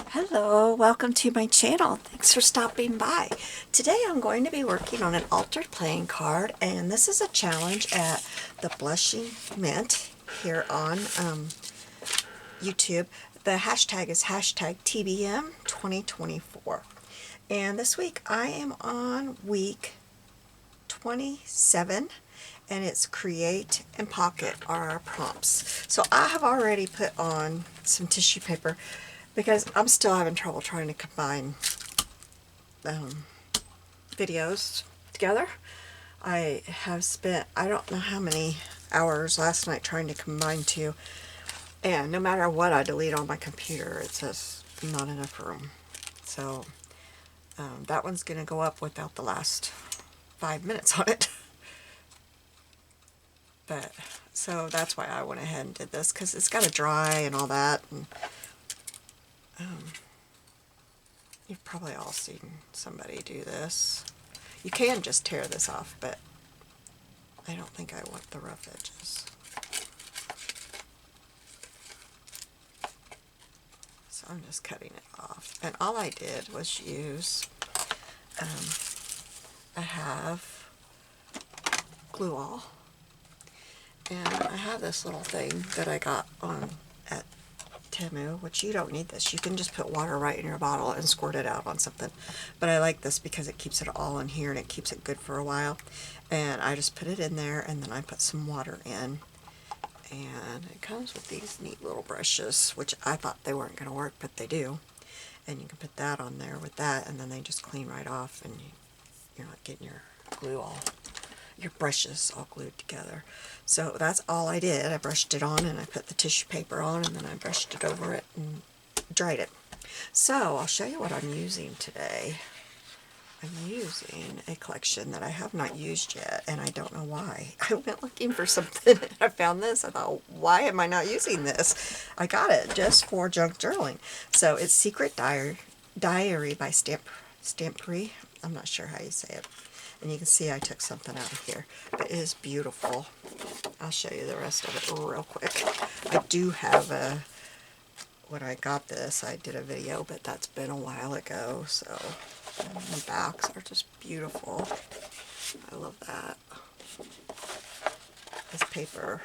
Hello, welcome to my channel. Thanks for stopping by. Today I'm going to be working on an altered playing card, and this is a challenge at the Blushing Mint here on YouTube. The hashtag is hashtag TBM 2024. And this week I am on week 27, and it's create and pocket are our prompts. So I have already put on some tissue paper because I'm still having trouble trying to combine videos together. I have spent I don't know how many hours last night trying to combine two, and no matter what I delete on my computer, it says not enough room. So that one's going to go up without the last 5 minutes on it. But so that's why I went ahead and did this, because it's got to dry and all that. And you've probably all seen somebody do this. You can just tear this off, but I don't think I want the rough edges. So I'm just cutting it off. And all I did was use, I have glue all. And I have this little thing that I got on at Temu, which you don't need this. You can just put water right in your bottle and squirt it out on something. But I like this because it keeps it all in here and it keeps it good for a while. And I just put it in there, and then I put some water in. And it comes with these neat little brushes, which I thought they weren't going to work, but they do. And you can put that on there with that, and then they just clean right off, and you're not getting your glue all, your brushes all glued together. So that's all I did. I brushed it on, and I put the tissue paper on, and then I brushed it over it and dried it. So I'll show you what I'm using today. I'm using a collection that I have not used yet, and I don't know why. I went looking for something, and I found this. I thought, why am I not using this? I got it just for junk journaling. So it's Secret Diary by Stampery. I'm not sure how you say it. And you can see I took something out of here, but it is beautiful. I'll show you the rest of it real quick. I do have a, when I got this, I did a video, but that's been a while ago, so the backs are just beautiful. I love that. This paper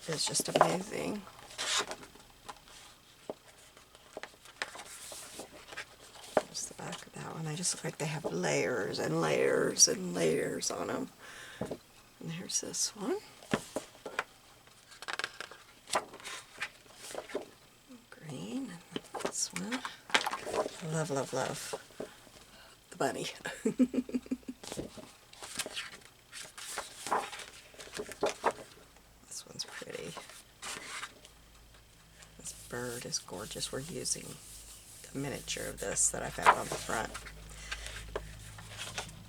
is just amazing. There's the back of that one. They just look like they have layers and layers and layers on them. And here's this one. Green. And this one. Love, love, love the bunny. This one's pretty. This bird is gorgeous. We're using a miniature of this that I found on the front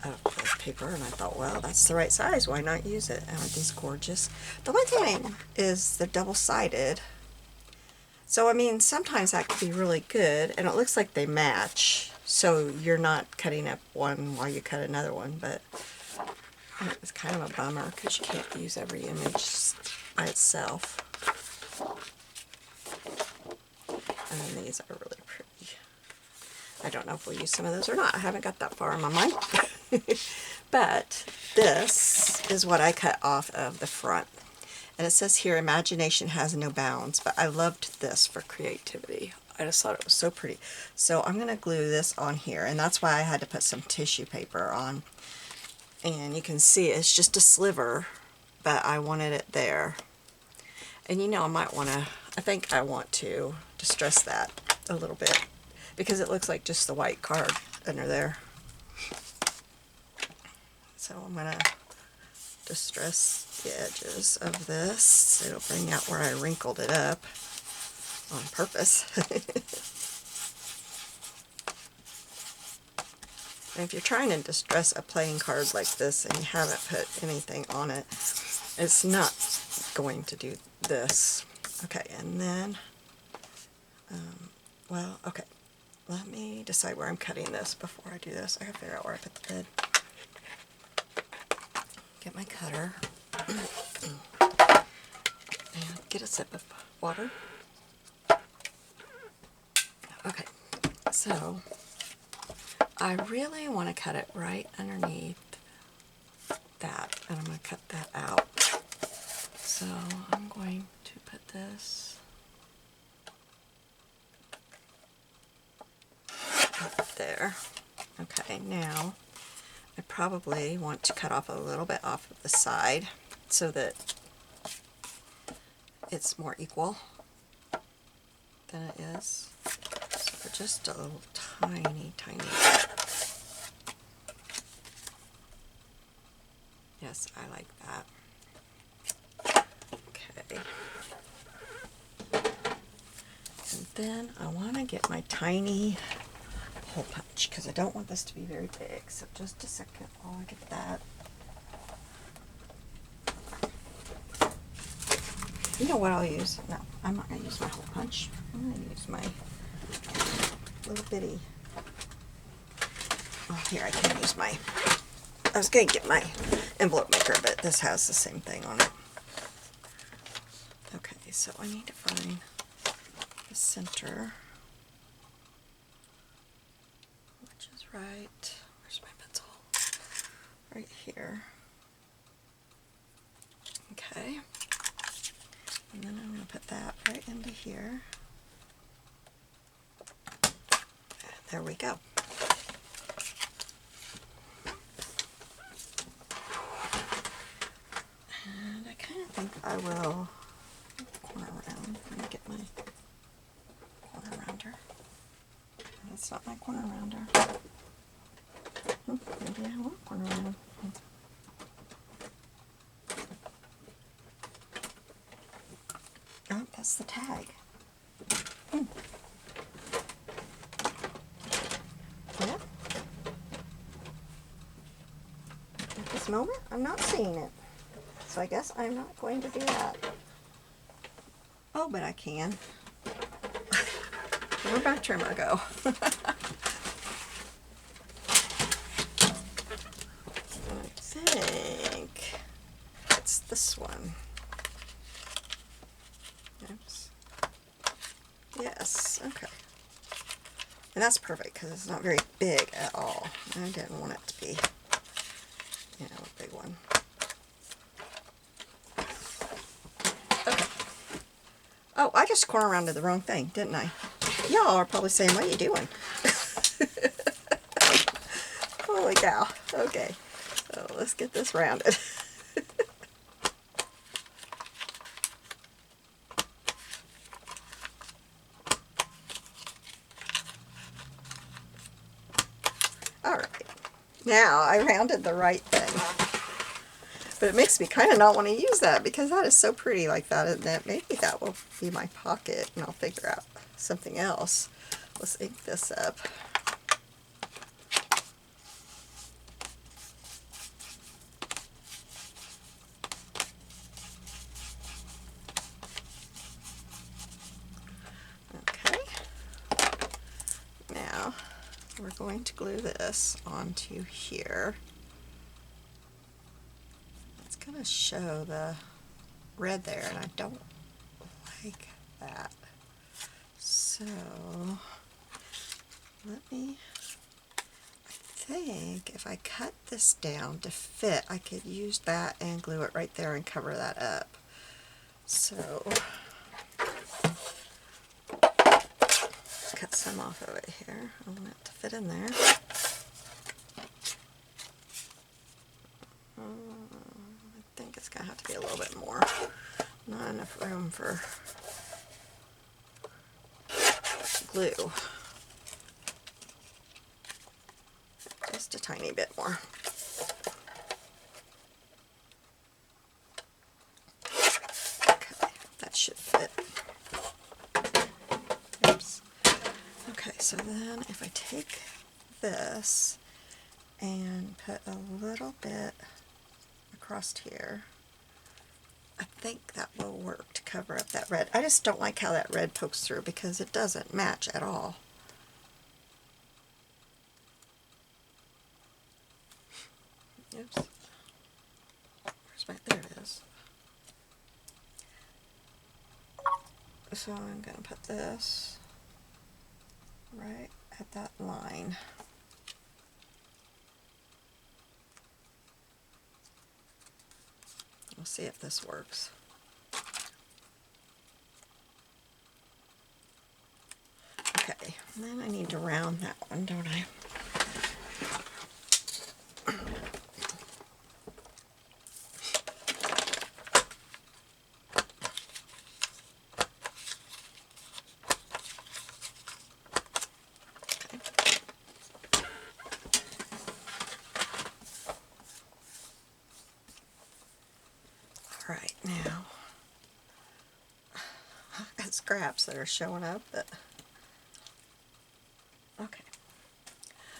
of the paper, and I thought, well, that's the right size, why not use it? Aren't these gorgeous? The one thing is they're double-sided, so I mean sometimes that could be really good, and it looks like they match, so you're not cutting up one while you cut another one. But it's kind of a bummer because you can't use every image by itself. And then these are really pretty. I don't know if we'll use some of those or not. I haven't got that far in my mind. But this is what I cut off of the front. And it says here, imagination has no bounds. But I loved this for creativity. I just thought it was so pretty. So I'm going to glue this on here. And that's why I had to put some tissue paper on. And you can see it's just a sliver, but I wanted it there. And you know, I might want to, I think I want to distress that a little bit, because it looks like just the white card under there. So I'm going to distress the edges of this. It'll bring out where I wrinkled it up on purpose. And if you're trying to distress a playing card like this and you haven't put anything on it, it's not going to do this. Okay, and then, well, okay, let me decide where I'm cutting this before I do this. I gotta figure out where I put the lid. Get my cutter and get a sip of water. Okay, So I really want to cut it right underneath that, and I'm going to cut that out. So I'm going to put this up there. Okay, now I probably want to cut off a little bit off of the side so that it's more equal than it is. So just a little tiny bit. Yes, I like that. Okay. And then I want to get my tiny hole punch because I don't want this to be very big. So just a second while I get that. You know what I'll use? No, I'm not going to use my hole punch. I'm going to use my little bitty. Oh, here I can use my. I was going to get my envelope maker, but this has the same thing on it. Okay, so I need to find the center, which is right. Where's my pencil? Right here. Okay. And then I'm going to put that right into here. There we go. And I kind of think I will corner around. Let me get my corner rounder. That's not my corner rounder. Maybe I want corner rounder. Oh, that's the tag. Yeah. At this moment, I'm not seeing it. So I guess I'm not going to do that. Oh, but I can. Where'd my trimmer go? I think it's this one. Oops. Yes, okay. And that's perfect because it's not very big at all. I didn't want it to be, you know, a big one. Okay. Oh, I just corner rounded the wrong thing, didn't I? Y'all are probably saying, what are you doing? Holy cow. Okay. So let's get this rounded. Alright. Now I rounded the right thing. But it makes me kind of not want to use that because that is so pretty like that, isn't it? Maybe that will be my pocket and I'll figure out something else. Let's ink this up. Okay. Now we're going to glue this onto here. It's going to show the red there and I don't like that. So let me, I think if I cut this down to fit, I could use that and glue it right there and cover that up. So cut some off of it here. I want it to fit in there. I think it's going to have to be a little bit more. Not enough room for glue. Just a tiny bit more. Okay, that should fit. Oops. Okay, so then if I take this and put a little bit across here, I think that will work to cover up that red. I just don't like how that red pokes through because it doesn't match at all. Oops. Where's my, there it is. So I'm going to put this right cut that line. We'll see if this works. Okay, and then I need to round that one, don't I? All right, now I've got scraps that are showing up, but okay.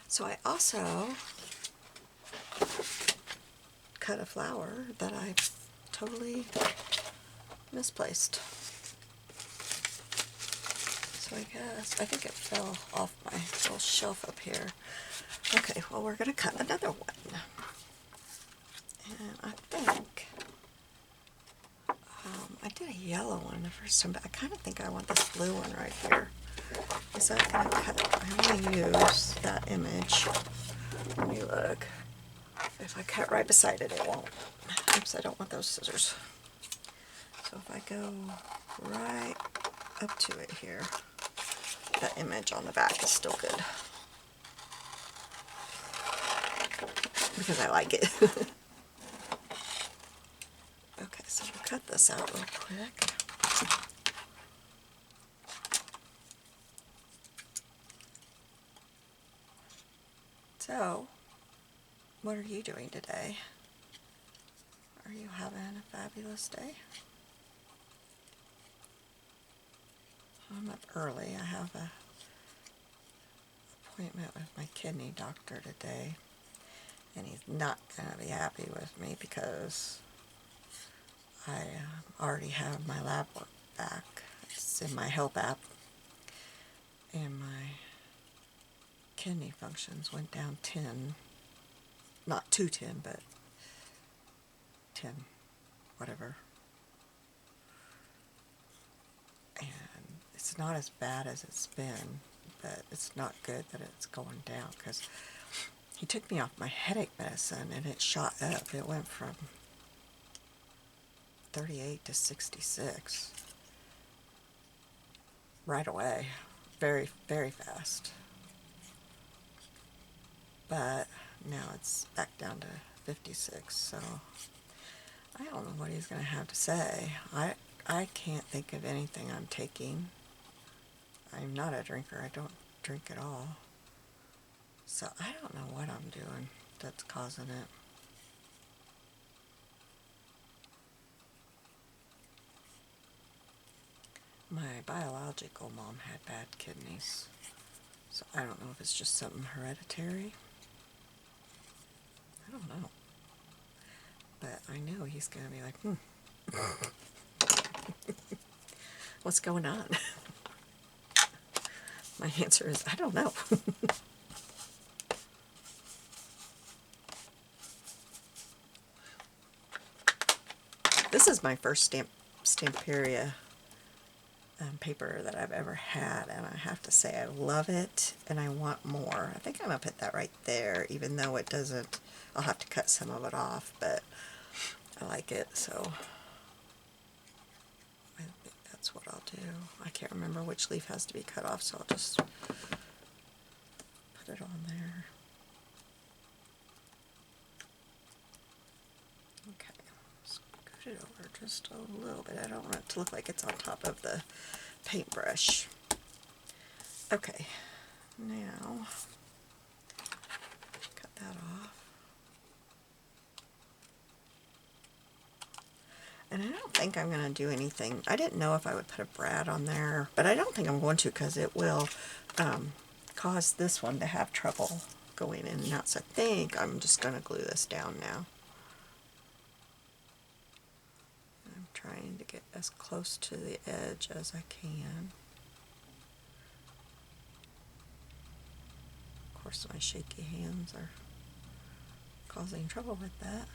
So I also cut a flower that I totally misplaced. So I think it fell off my little shelf up here. Okay, well we're going to cut another one. And I think I did a yellow one the first time, but I kind of think I want this blue one right here. Is that going to cut? I'm going to use that image. Let me look. If I cut right beside it, it won't. Oops, I don't want those scissors. So if I go right up to it here, that image on the back is still good. Because I like it. Okay, so we'll cut this out real quick. So, what are you doing today? Are you having a fabulous day? I'm up early. I have an appointment with my kidney doctor today, and he's not going to be happy with me because I already have my lab work back. It's in my health app, and my kidney functions went down 10, not 210, but 10, whatever. And it's not as bad as it's been, but it's not good that it's going down, because he took me off my headache medicine and it shot up. It went from 38 to 66 right away, very, very fast. But now it's back down to 56, so I don't know what he's going to have to say. I can't think of anything I'm taking. I'm not a drinker. I don't drink at all. So I don't know what I'm doing that's causing it. My biological mom had bad kidneys, so I don't know if it's just something hereditary. I don't know. But I know he's going to be like, what's going on? My answer is, I don't know. This is my first Stamperia paper that I've ever had, and I have to say I love it and I want more. I think I'm going to put that right there, even though it doesn't, I'll have to cut some of it off, but I like it, so I think that's what I'll do. I can't remember which leaf has to be cut off, so I'll just put it on there. Okay, scoot it over just a little bit. I don't want it to look like it's on top of the paintbrush. Okay, now cut that off. And I don't think I'm going to do anything. I didn't know if I would put a brad on there, but I don't think I'm going to, because it will cause this one to have trouble going in and out. So I think I'm just going to glue this down now. I'm trying to get as close to the edge as I can. Of course, my shaky hands are causing trouble with that.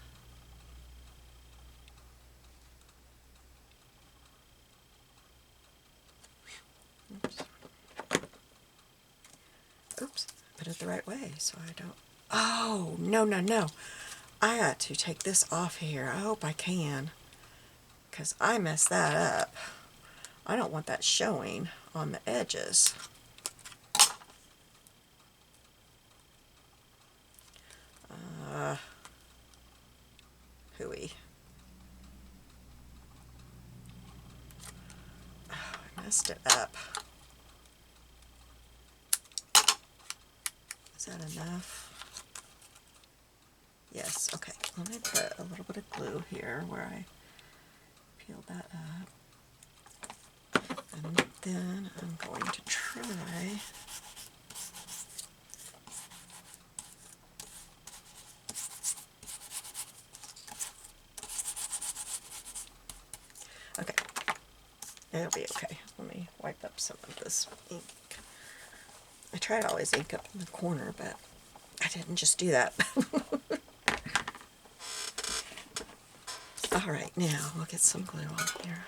Oops. Oops, put it the right way so I don't... Oh, no, no, no. I got to take this off here. I hope I can, because I messed that up. I don't want that showing on the edges. Hooey. Oh, I messed it up. Is that enough? Yes, okay. Let me put a little bit of glue here where I peeled that up. And then I'm going to try okay. It'll be okay. Let me wipe up some of this ink. I try to always ink up in the corner, but I didn't just do that. Alright, now we'll get some glue on here.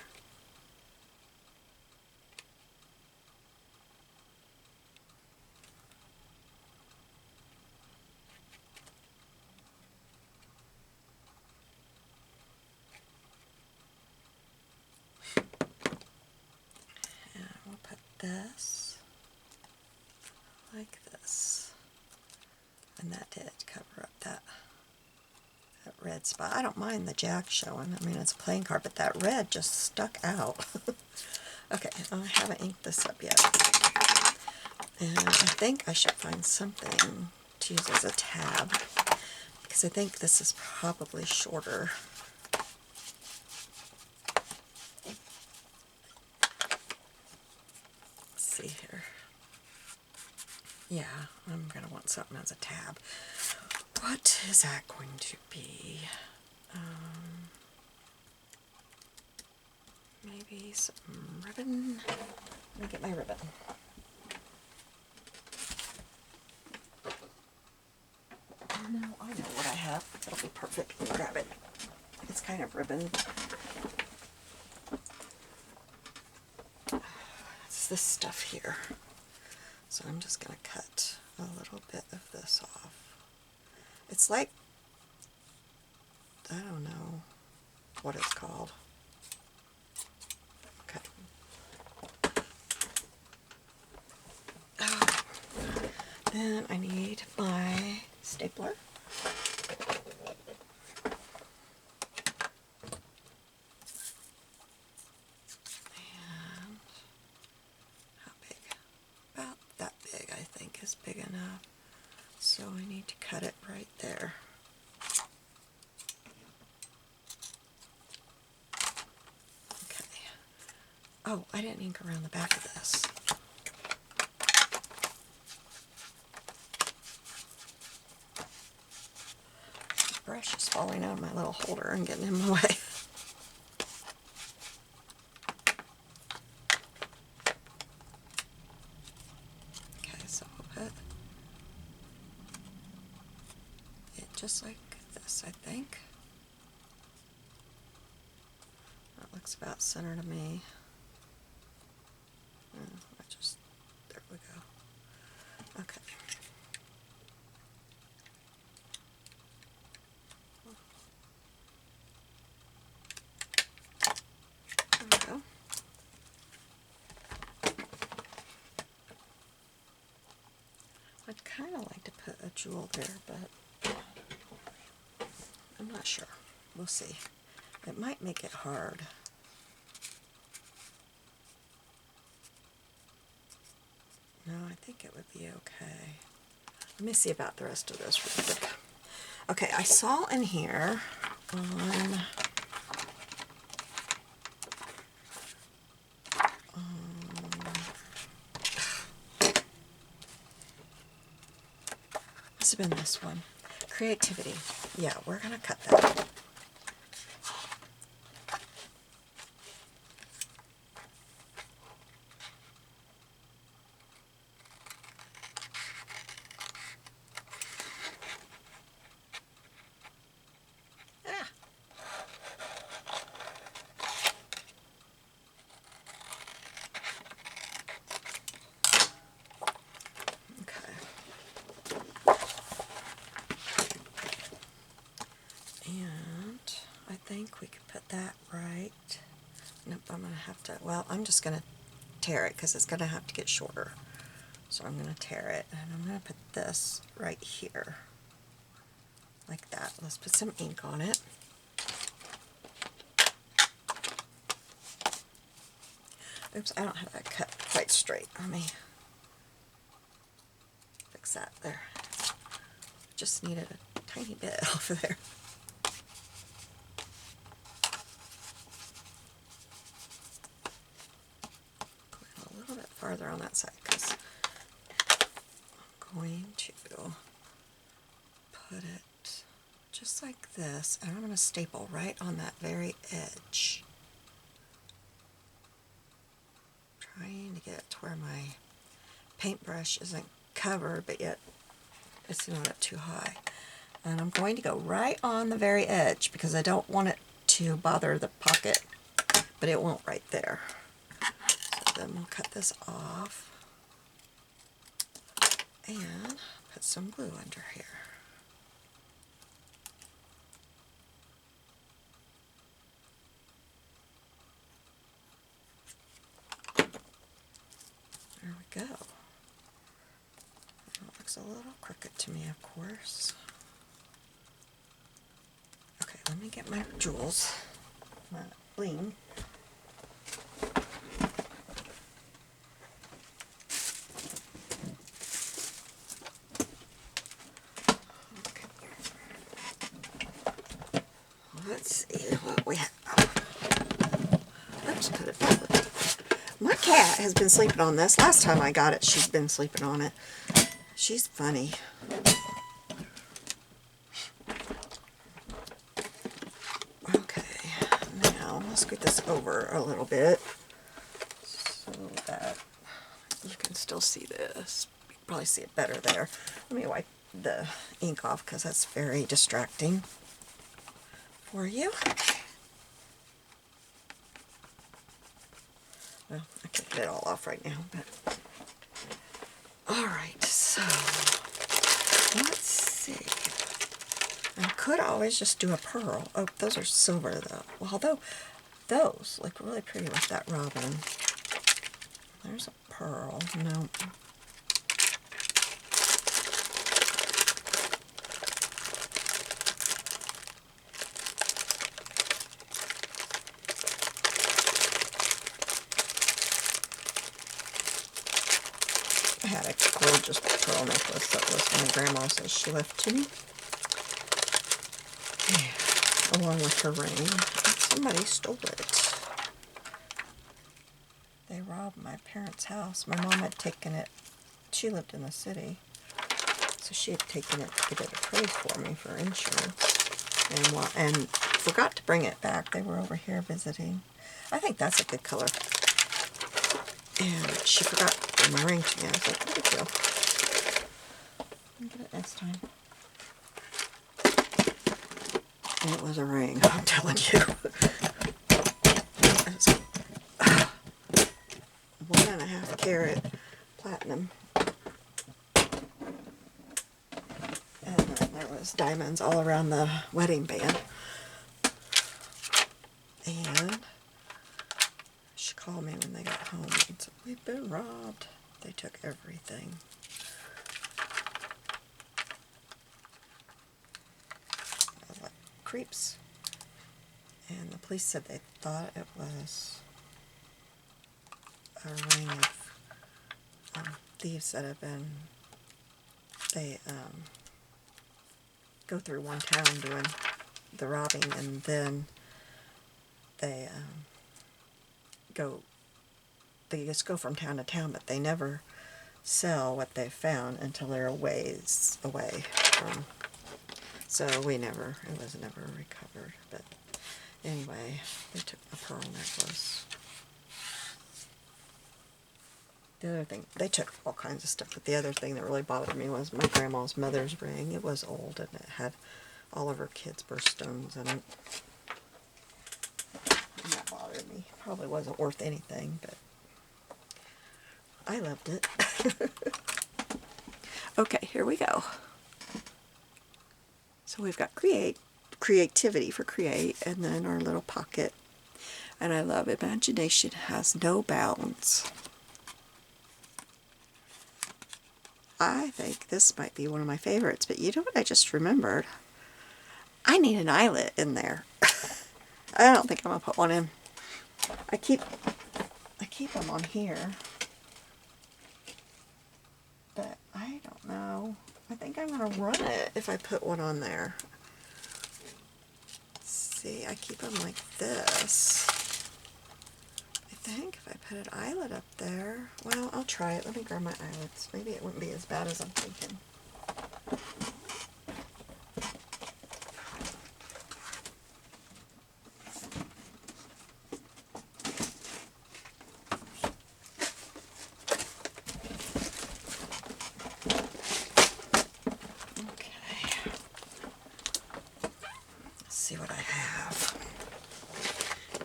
And we'll put this like this. And that did cover up that red spot. I don't mind the jack showing. I mean, it's a plain card, but that red just stuck out. Okay, I haven't inked this up yet. And I think I should find something to use as a tab, because I think this is probably shorter. Let's see here. Yeah, I'm going to want something as a tab. What is that going to be? Maybe some ribbon. Let me get my ribbon. No, I know what I have. It'll be perfect. Let me grab it. It's kind of ribbon. It's this stuff here. So I'm just going to cut a little bit of this off. It's like, I don't know what it's called. Okay. Then I need my stapler. And how big? About that big, I think, is big enough. So I need to cut it right there. Okay. Oh, I didn't ink around the back of this. The brush is falling out of my little holder and getting in my way. Okay, so we'll put it just like this, I think. That looks about center to me. There we go. Okay. There we go. I'd kind of like to put a jewel there, but I'm not sure. We'll see. It might make it hard. No, I think it would be okay. Let me see about the rest of this real quick. Okay, I saw in here on must have been this one. Creativity. Yeah, we're gonna cut that. Okay. have to, well, I'm just going to tear it because it's going to have to get shorter. So I'm going to tear it, and I'm going to put this right here, like that. Let's put some ink on it. Oops, I don't have that cut quite straight. Let me fix that there. Just needed a tiny bit off of there. A little bit farther on that side because I'm going to put it just like this, and I'm going to staple right on that very edge. Trying to get it to where my paintbrush isn't covered, but yet it's not up too high. And I'm going to go right on the very edge because I don't want it to bother the pocket, but it won't right there. So then we'll cut this off and put some glue under here. There we go. It looks a little crooked to me, of course. Okay, let me get my jewels, my bling. Okay. Let's see what we have. Oops, put it back. My cat has been sleeping on this. Last time I got it, she's been sleeping on it. She's funny. Okay, now let's scoot this over a little bit so that you can still see this. You can probably see it better there. Let me wipe the ink off because that's very distracting for you. Well, I can't get it all off right now, but alright, so let's see. I could always just do a pearl. Oh, those are silver though. Well, although those look really pretty with that robin. There's a pearl. No. I had a gorgeous pearl necklace that was my grandma says she left to me. Yeah, along with her ring. Somebody stole it. They robbed my parents' house. My mom had taken it. She lived in the city, so she had taken it to get it appraised for me for insurance. And forgot to bring it back. They were over here visiting. I think that's a good color. And she forgot to bring my ring to me. I was like, no big deal. I'll get it next time. And it was a ring, I'm telling you. It was 1.5 carat platinum. And then there was diamonds all around the wedding band. And she called me when they got home and said, we've been robbed. They took everything. I was like, creeps. And the police said they thought it was a ring of thieves that have been, they go through one town doing the robbing, and then they just go from town to town, but they never sell what they found until they're a ways away from. So it was never recovered. But anyway, they took a pearl necklace. The other thing, they took all kinds of stuff, but the other thing that really bothered me was my grandma's mother's ring. It was old and it had all of her kids' birthstones in it. And that bothered me. Probably wasn't worth anything, but I loved it. Okay, here we go. So we've got creativity for create, and then our little pocket. And I love Imagination Has No Bounds. I think this might be one of my favorites, but you know what I just remembered? I need an eyelet in there. I don't think I'm going to put one in. I keep them on here. But I don't know. I think I'm going to run it if I put one on there. Let's see, I keep them like this. I think if I put an eyelet up there, well, I'll try it. Let me grab my eyelets. Maybe it wouldn't be as bad as I'm thinking. See what I have.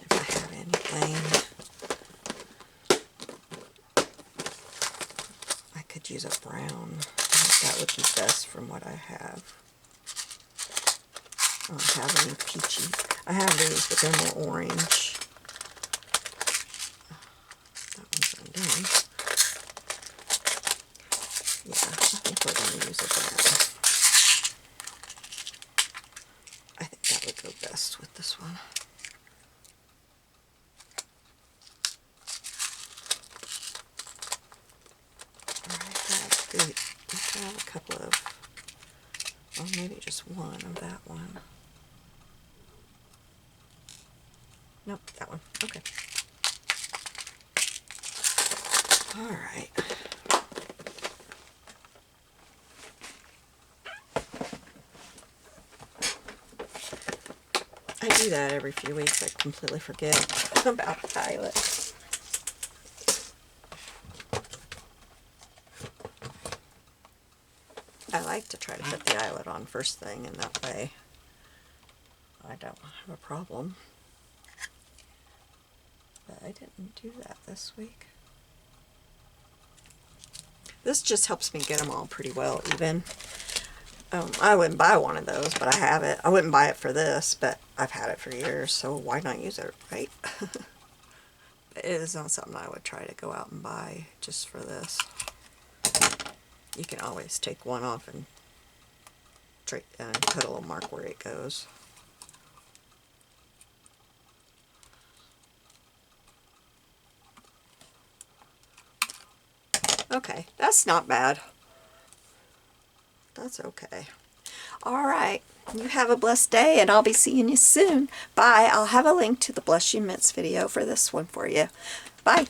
If I have anything. I could use a brown. I think that would be best from what I have. I don't have any peachy. I have these, but they're more orange. That one's undone. Yeah, I think we're going to use a brown. I think that would go best with this one. I have a couple of, well, maybe just one of that one. Nope, that one. Okay. All right. I do that every few weeks. I completely forget about the eyelet. I like to try to put the eyelet on first thing, and that way I don't have a problem. But I didn't do that this week. This just helps me get them all pretty well even. I wouldn't buy one of those, but I have it. I wouldn't buy it for this, but I've had it for years, so why not use it, right? It is not something I would try to go out and buy just for this. You can always take one off and put a little mark where it goes. Okay, that's not bad. That's okay. All right, you have a blessed day, and I'll be seeing you soon. Bye. I'll have a link to the Blushing Mints video for this one for you. Bye.